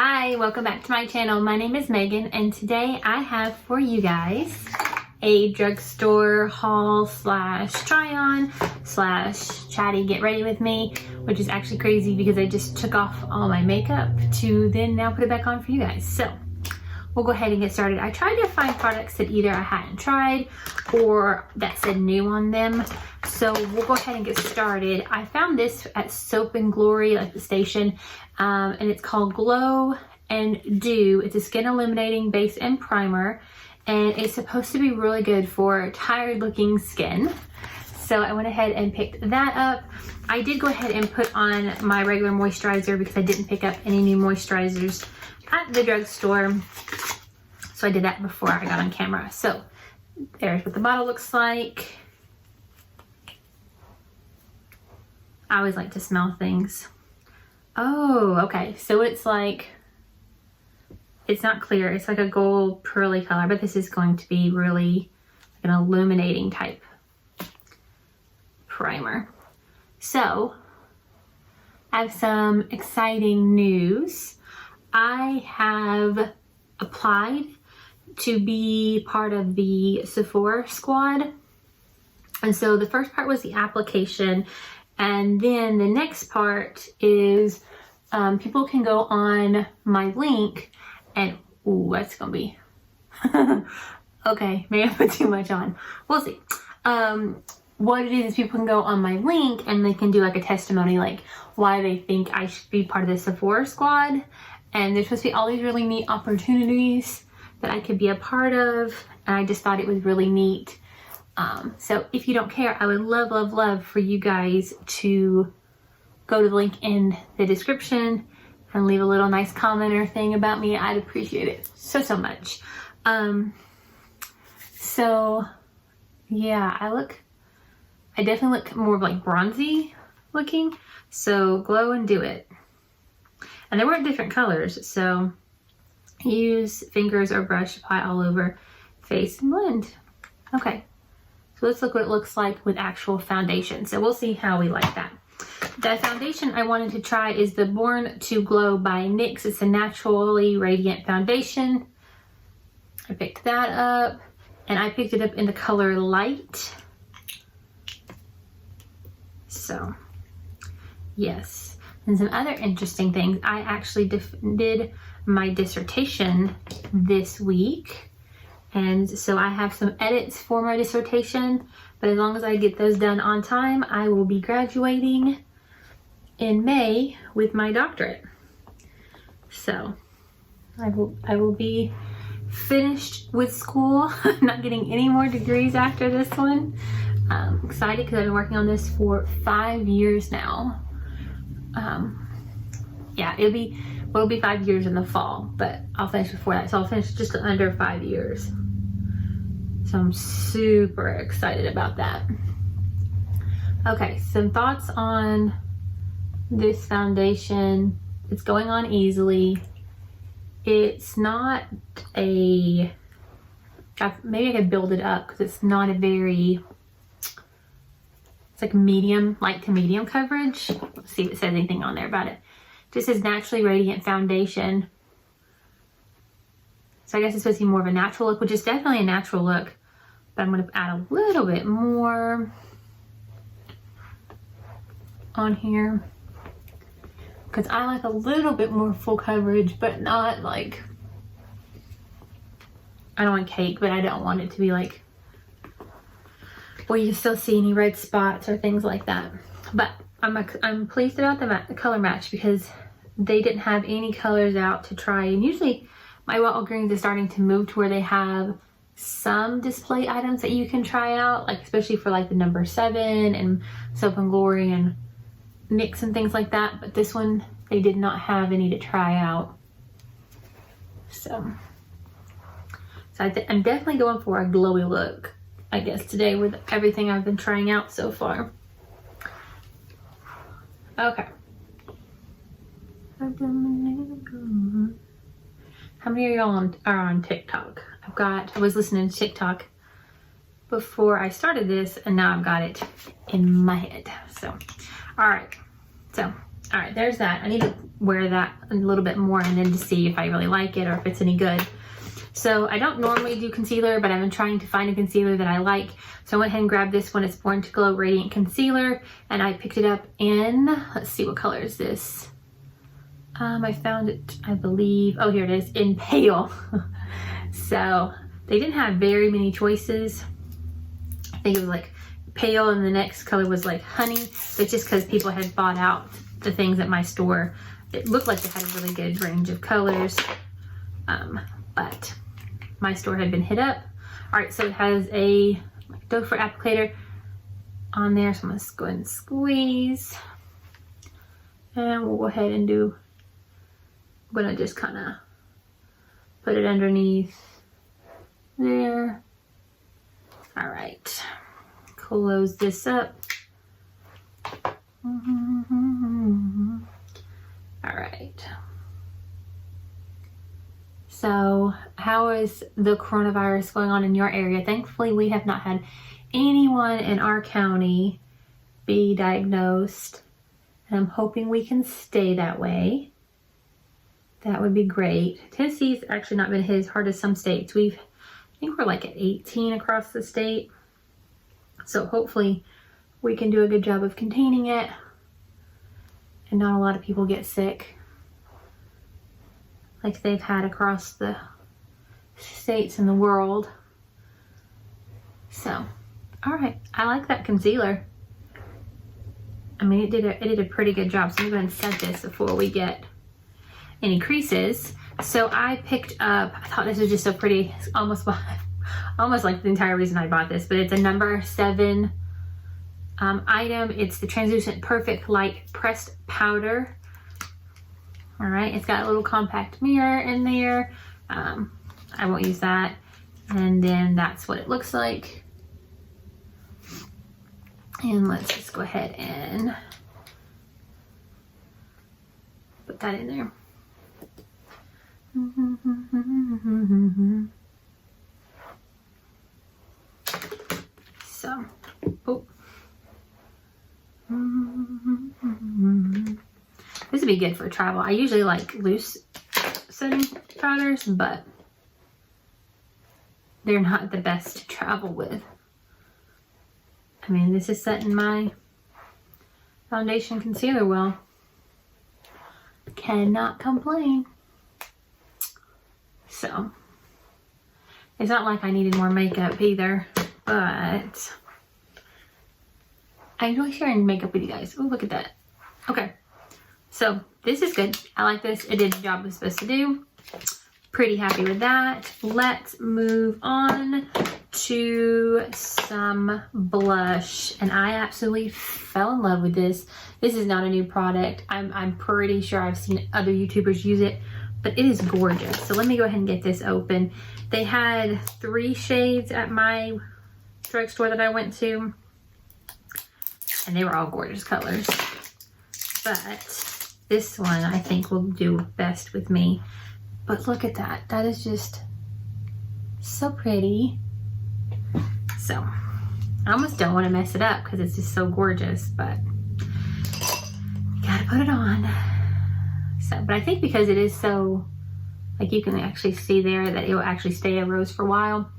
Hi, welcome back to my channel. My name is Megan and today I have for you guys a drugstore haul slash try on slash chatty get ready with me, which is actually crazy because I just took off all my makeup to then now put it back on for you guys. So we'll go ahead and get started. I tried to find products that either I hadn't tried or that said new on them. So we'll go ahead and get started. I found this at Soap and Glory, like the station, and it's called Glow and Dew. It's a skin illuminating base and primer, and it's supposed to be really good for tired looking skin. So I went ahead and picked that up. I did go ahead and put on my regular moisturizer because I didn't pick up any new moisturizers at the drugstore. So I did that before I got on camera. So there's what the bottle looks like. I always like to smell things. Oh, okay. So it's like, it's not clear. It's like a gold pearly color, but this is going to be really an illuminating type primer. So I have some exciting news. I have applied to be part of the Sephora squad. And so the first part was the application. And then the next part is people can go on my link and, ooh, that's gonna be, okay, maybe I put too much on. We'll see. What it is people can go on my link and they can do like a testimony, like why they think I should be part of the Sephora squad. And there's supposed to be all these really neat opportunities that I could be a part of. And I just thought it was really neat. So if you don't care, I would love, love, love for you guys to go to the link in the description and leave a little nice comment or thing about me. I'd appreciate it so, so much. So yeah, I definitely look more like bronzy looking. So Glow and Do It. And there weren't different colors. So use fingers or brush, apply all over face and blend. Okay. So let's look what it looks like with actual foundation. So we'll see how we like that. The foundation I wanted to try is the Born to Glow by NYX. It's a naturally radiant foundation. I picked that up and I picked it up in the color Light. So yes. And some other interesting things. I actually did my dissertation this week. And so I have some edits for my dissertation, but as long as I get those done on time, I will be graduating in May with my doctorate. So I will be finished with school. I'm not getting any more degrees after this one. I'm excited because I've been working on this for 5 years now. Yeah, it'll be 5 years in the fall, but I'll finish before that. So I'll finish just under 5 years. So I'm super excited about that. Okay, some thoughts on this foundation. It's going on easily. It's not maybe I could build it up because it's not a very, it's like medium, light to medium coverage. Let's see if it says anything on there about it. Just says naturally radiant foundation. So I guess it's supposed to be more of a natural look, which is definitely a natural look. But I'm going to add a little bit more on here. Because I like a little bit more full coverage, but not like, I don't want cake, but I don't want it to be like, well, you still see any red spots or things like that. But I'm pleased about the color match because they didn't have any colors out to try. And usually my Walgreens is starting to move to where they have some display items that you can try out, like especially for like the number 7 and Soap and Glory and NYX and things like that. But this one, they did not have any to try out. So I'm definitely going for a glowy look, I guess, today with everything I've been trying out so far. Okay. How many of y'all are on TikTok? I was listening to TikTok before I started this and now I've got it in my head. So, all right. So All right, there's that. I need to wear that a little bit more and then to see if I really like it or if it's any good. So I don't normally do concealer, but I've been trying to find a concealer that I like. So I went ahead and grabbed this one. It's Born to Glow Radiant Concealer, and I picked it up in, let's see, what color is this? I found it, I believe, oh, here it is, in Pale. So they didn't have very many choices. I think it was like Pale, and the next color was like Honey. But just because people had bought out the things at my store, it looked like they had a really good range of colors. But my store had been hit up. All right, so it has a doe foot applicator on there. So I'm gonna go ahead and squeeze. And we'll go ahead and do, I'm gonna just kind of put it underneath there. All right, close this up. All right. So how is the coronavirus going on in your area? Thankfully, we have not had anyone in our county be diagnosed, and I'm hoping we can stay that way. That would be great. Tennessee's actually not been hit as hard as some states. I think we're like at 18 across the state. So hopefully we can do a good job of containing it and not a lot of people get sick like they've had across the states and the world. So, all right, I like that concealer. I mean, it did a pretty good job. So I'm going to set this before we get any creases. So I picked up, I thought this was just so pretty. It's almost like the entire reason I bought this, but it's a number 7 item. It's the Translucent Perfect Light Pressed Powder. All right, it's got a little compact mirror in there. I won't use that. And then that's what it looks like. And let's just go ahead and put that in there. So, oh. This would be good for travel. I usually like loose setting powders, but they're not the best to travel with. I mean, this is setting my foundation concealer well. Cannot complain. So, it's not like I needed more makeup either, but I enjoy sharing makeup with you guys. Oh, look at that. Okay. So this is good. I like this. It did the job it was supposed to do. Pretty happy with that. Let's move on to some blush. And I absolutely fell in love with this. This is not a new product. I'm pretty sure I've seen other YouTubers use it, but it is gorgeous. So let me go ahead and get this open. They had 3 shades at my drugstore that I went to, and they were all gorgeous colors. But this one I think will do best with me. But look at that. That is just so pretty. So I almost don't want to mess it up because it's just so gorgeous, but you gotta put it on. So, but I think because it is so, like, you can actually see there that it will actually stay a rose for a while.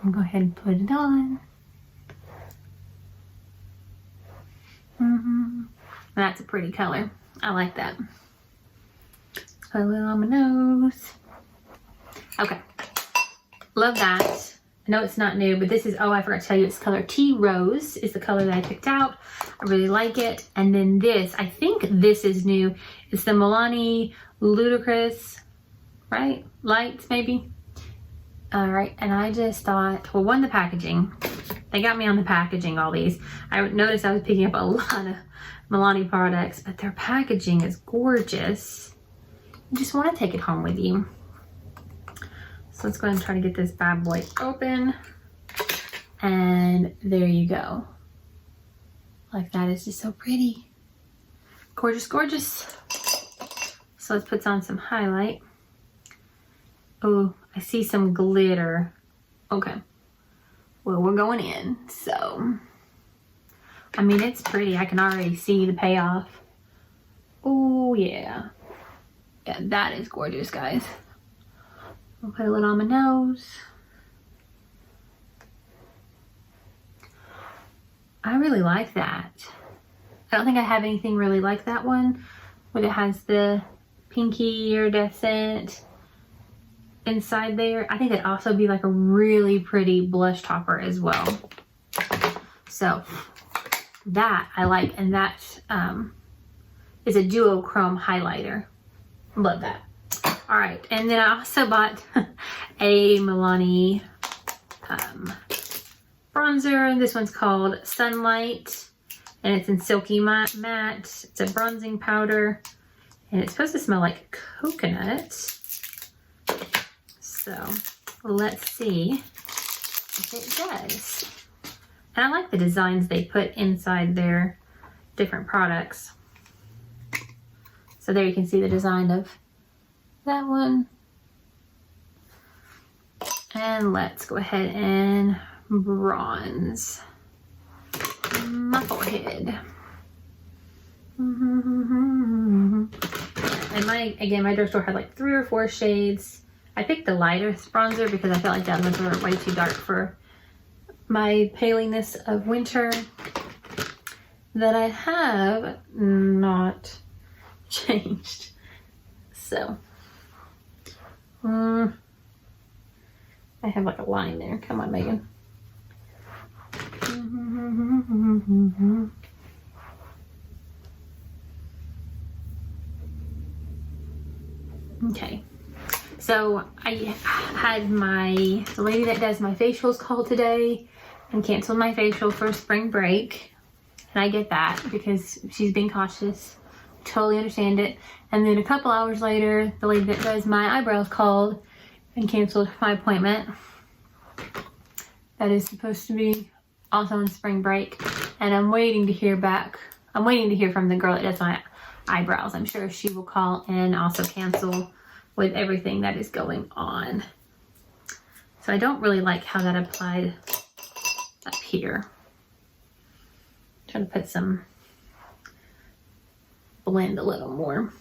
I'll go ahead and put it on. That's a pretty color. I like that. Put a little on my nose. Okay. Love that. I know it's not new, but this is, oh, I forgot to tell you, it's color Tea Rose is the color that I picked out. I really like it. And then this, I think this is new. It's the Milani Ludicrous, right? Lights, maybe? All right, and I just thought, well, one, the packaging. They got me on the packaging, all these. I noticed I was picking up a lot of Milani products, but their packaging is gorgeous. You just want to take it home with you. So let's go ahead and try to get this bad boy open. And there you go. Like, that is just so pretty. Gorgeous, gorgeous. So let's put on some highlight. Oh, I see some glitter. Okay. Well, we're going in, so I mean, it's pretty. I can already see the payoff. Oh, yeah. Yeah, that is gorgeous, guys. I'll put a little on my nose. I really like that. I don't think I have anything really like that one, where it has the pinky iridescent inside there. I think that'd also be like a really pretty blush topper as well. So that I like, and that is a duochrome highlighter. Love that. All right, and then I also bought a Milani bronzer. This one's called Sunlight, and it's in Silky Matte. It's a bronzing powder, and it's supposed to smell like coconut. So let's see if it does. And I like the designs they put inside their different products. So there you can see the design of that one. And let's go ahead and bronze my forehead. And my drugstore had like 3 or 4 shades. I picked the lightest bronzer because I felt like that ones were way too dark for my paleness of winter. That I have not changed. So I have like a line there. Come on, Megan. Okay, so I had the lady that does my facials call today and canceled my facial for spring break. And I get that because she's being cautious. Totally understand it. And then a couple hours later, the lady that does my eyebrows called and canceled my appointment. That is supposed to be also on spring break. And I'm waiting to hear back. I'm waiting to hear from the girl that does my eyebrows. I'm sure she will call and also cancel with everything that is going on. So I don't really like how that applied up here. Trying to put some blend a little more.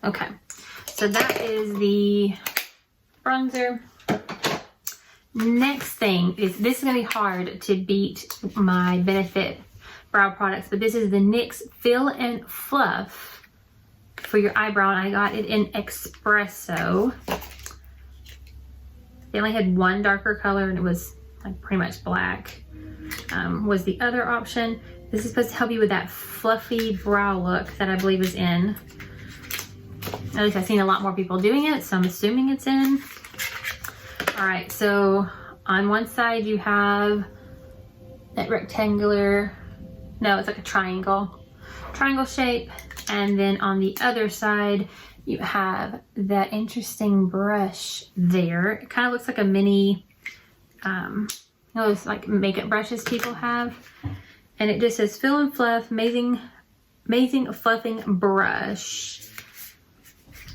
Okay, so that is the bronzer. Next thing is, this is gonna be hard to beat my Benefit brow products, but this is the NYX Fill and Fluff for your eyebrow, and I got it in Espresso. They only had one darker color, and it was like pretty much black. Was the other option. This is supposed to help you with that fluffy brow look that I believe is in. At least I've seen a lot more people doing it, so I'm assuming it's in. All right, so on one side you have that rectangular, no, it's like a triangle shape. And then on the other side, you have that interesting brush there. It kind of looks like a mini, those like makeup brushes people have. And it just says Fill and Fluff, amazing fluffing brush.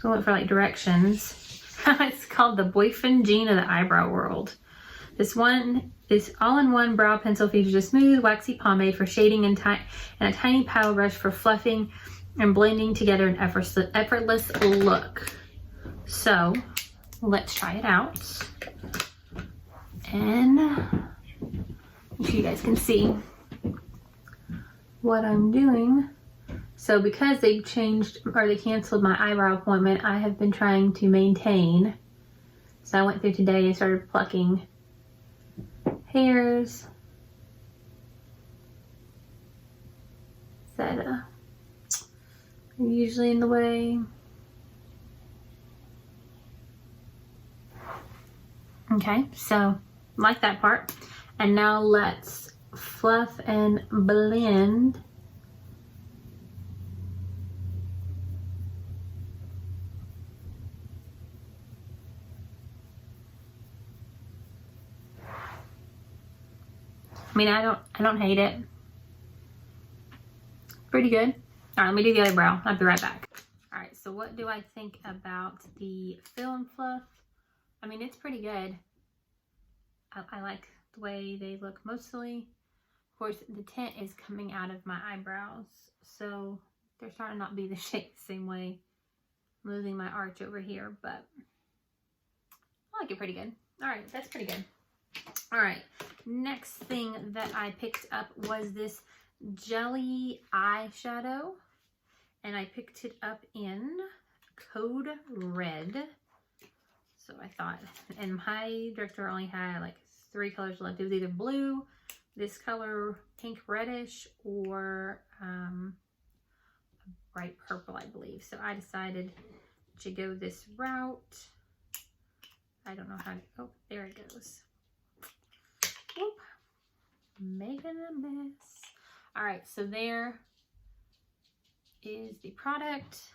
So I went for like directions. It's called the boyfriend gene of the eyebrow world. This all-in-one brow pencil features a smooth, waxy pomade for shading and a tiny paddle brush for fluffing and blending together an effortless look. So let's try it out. And if you guys can see what I'm doing. So because they canceled my eyebrow appointment, I have been trying to maintain. So I went through today and started plucking hairs that are usually in the way. Okay, so like that part. And now let's fluff and blend. I mean, I don't hate it. Pretty good. All right, let me do the other brow. I'll be right back. All right, so what do I think about the Fill and Fluff? I mean, it's pretty good. I like the way they look mostly. Of course, the tint is coming out of my eyebrows, so they're starting to not be the shape the same way. I'm losing my arch over here, but I like it pretty good. All right, that's pretty good. All right, next thing that I picked up was this jelly eyeshadow, and I picked it up in Code Red. So I thought, and my drugstore only had like 3 colors left. It was either blue, this color, pink reddish, or a bright purple, I believe. So I decided to go this route. I don't know how to, oh, there it goes. Whoop. Making a mess. All right, so there is the product.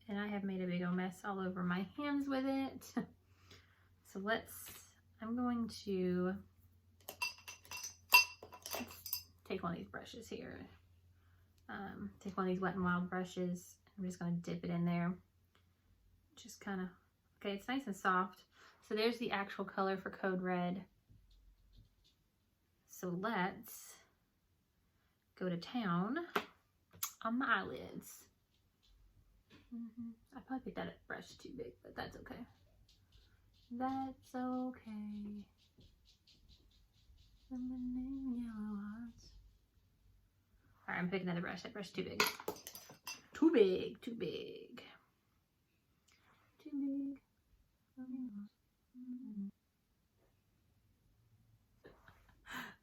And I have made a big old mess all over my hands with it. So I'm going to take one of these brushes here. Take one of these Wet n Wild brushes. I'm just going to dip it in there. Just kind of, okay, it's nice and soft. So there's the actual color for Code Red. So let's go to town on my eyelids. I probably picked that brush too big, but that's okay. That's okay. Yellow hearts. All right, I'm picking another brush. That brush is too big. Too big. Too big. Too big.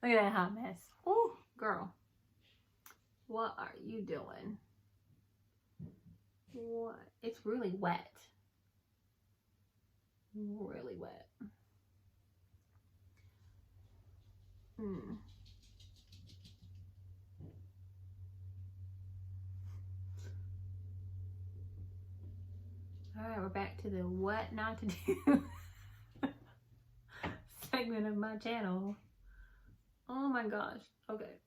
Look at that hot mess. Oh, girl. What are you doing? What? It's really wet. Really wet. All right, we're back to the what not to do segment of my channel. Oh my gosh. Okay.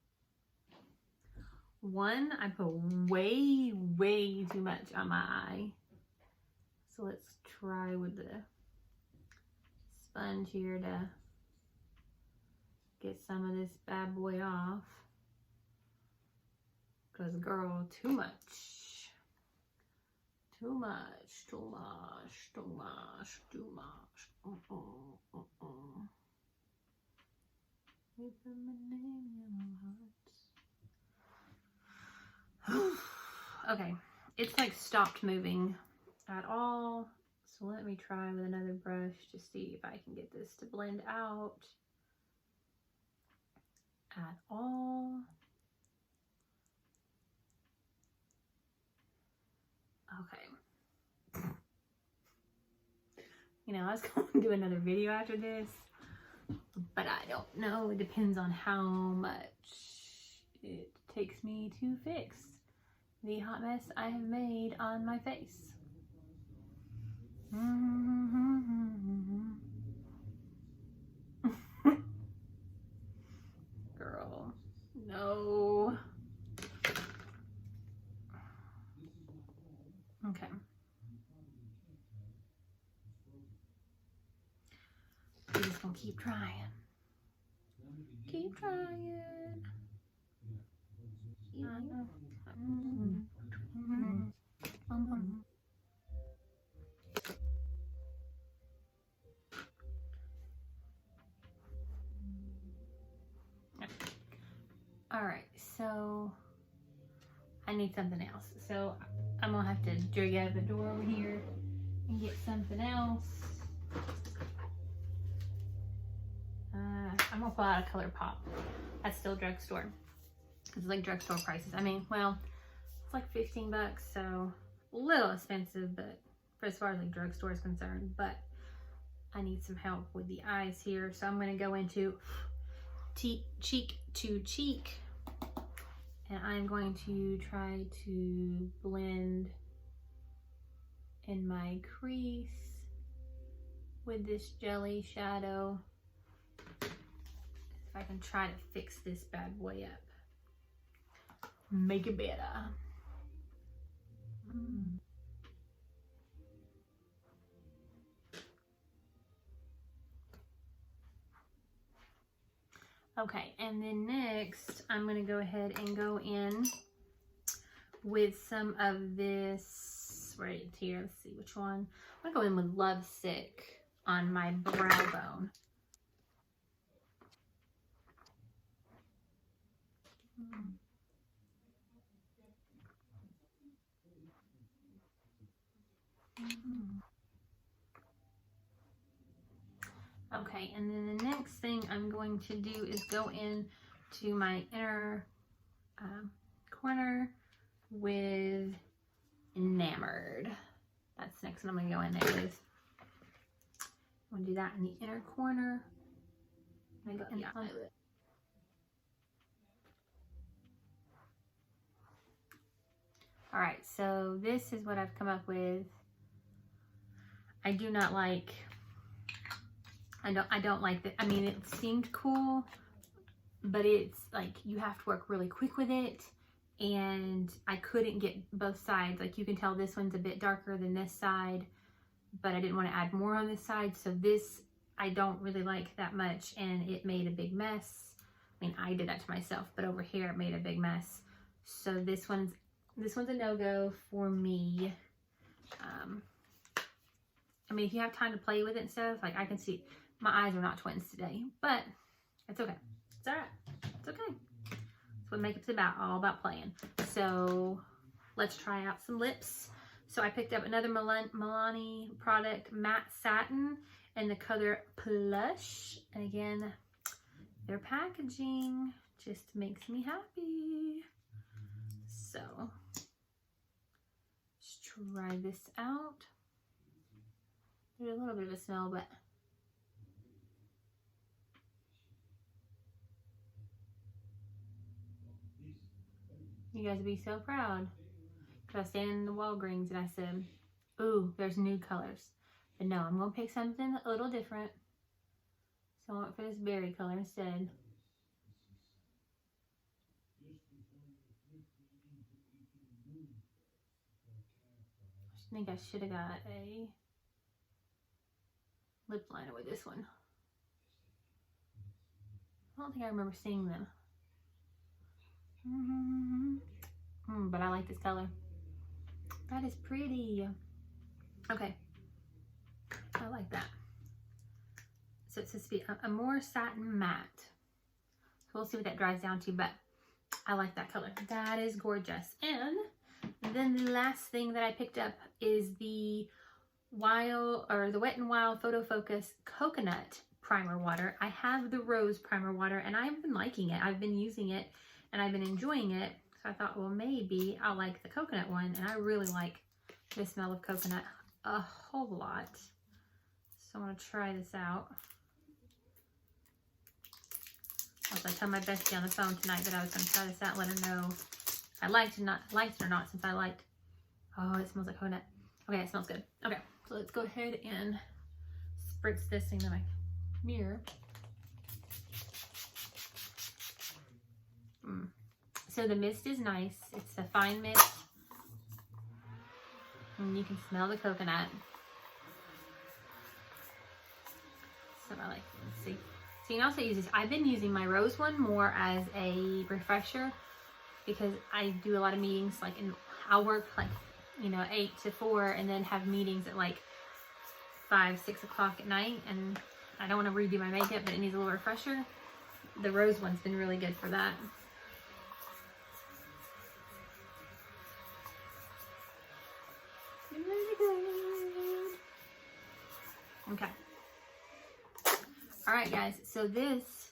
One, I put way too much on my eye. So let's try with the sponge here to get some of this bad boy off. Because girl, too much. Too much, too much, too much, too much. Okay, it's like stopped moving at all. So let me try with another brush to see if I can get this to blend out at all. Okay. You know, I was going to do another video after this, but I don't know. It depends on how much it takes me to fix the hot mess I have made on my face. Girl, no. Okay. We're just gonna keep trying. Keep trying. All right, so I need something else. So I'm gonna have to drag out the door over here and get something else. I'm gonna pull out a Color Pop. That's still drugstore. It's like drugstore prices. I mean, well, it's like 15 bucks, so a little expensive, but for as far as like drugstore is concerned. But I need some help with the eyes here, so I'm gonna go into cheek to cheek, and I'm going to try to blend in my crease with this jelly shadow. If I can try to fix this bad boy up, make it better. Okay, and then next, I'm gonna go ahead and go in with some of this right here. Let's see which one. I'm gonna go in with Love Sick on my brow bone. Okay, and then the next thing I'm going to do is go in to my inner corner with Enamored. That's next one I'm going to go in there with. I'm going to do that in the inner corner. I'm going to go in the eyelid. Alright, so this is what I've come up with. I do not like, I don't like that. I mean, it seemed cool, but it's like you have to work really quick with it, and I couldn't get both sides. Like, you can tell this one's a bit darker than this side, but I didn't want to add more on this side, so this I don't really like that much, and it made a big mess. I mean, I did that to myself, but over here it made a big mess. So this one's a no-go for me. I mean, if you have time to play with it and stuff, like, I can see my eyes are not twins today, but it's okay. It's all right. It's okay. That's what makeup's about, all about playing. So let's try out some lips. So I picked up another Milani product, Matte Satin, in the color Plush. And again, their packaging just makes me happy. So let's try this out. There's a little bit of a smell, but you guys would be so proud. Because I was standing in the Walgreens and I said, ooh, there's new colors. But no, I'm going to pick something a little different. So I went for this berry color instead. I think I should have got a lip liner with this one. I don't think I remember seeing them. But I like this color. That is pretty. Okay. I like that. So it's supposed to be a more satin matte. So we'll see what that dries down to, but I like that color. That is gorgeous. And then the last thing that I picked up is the Wet n Wild Photo Focus Coconut Primer Water. I have the Rose Primer Water, and I've been liking it. I've been using it, and I've been enjoying it. So I thought, well, maybe I'll like the coconut one, and I really like the smell of coconut a whole lot. So I'm going to try this out. Also, I told my bestie on the phone tonight that I was going to try this out and let her know if I liked it or not, since I liked. Oh, it smells like coconut. Okay, it smells good. Okay, so let's go ahead and spritz this into my mirror. So the mist is nice. It's a fine mist. And you can smell the coconut. So I like, let's see. So you can also use this. I've been using my Rose one more as a refresher because I do a lot of meetings. Like, I'll work like, 8 to 4 and then have meetings at like 5, 6 o'clock at night. And I don't want to redo my makeup, but it needs a little refresher. The Rose one's been really good for that. Really good. Okay. Alright guys, so this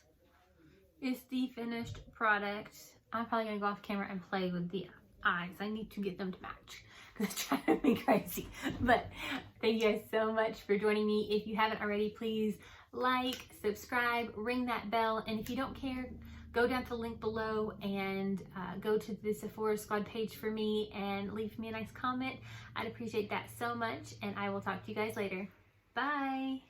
is the finished product. I'm probably going to go off camera and play with the eyes. I need to get them to match because it's driving me crazy. But thank you guys so much for joining me. If you haven't already, please like, subscribe, ring that bell. And if you don't care, go down to the link below and go to the Sephora Squad page for me and leave me a nice comment. I'd appreciate that so much. And I will talk to you guys later. Bye.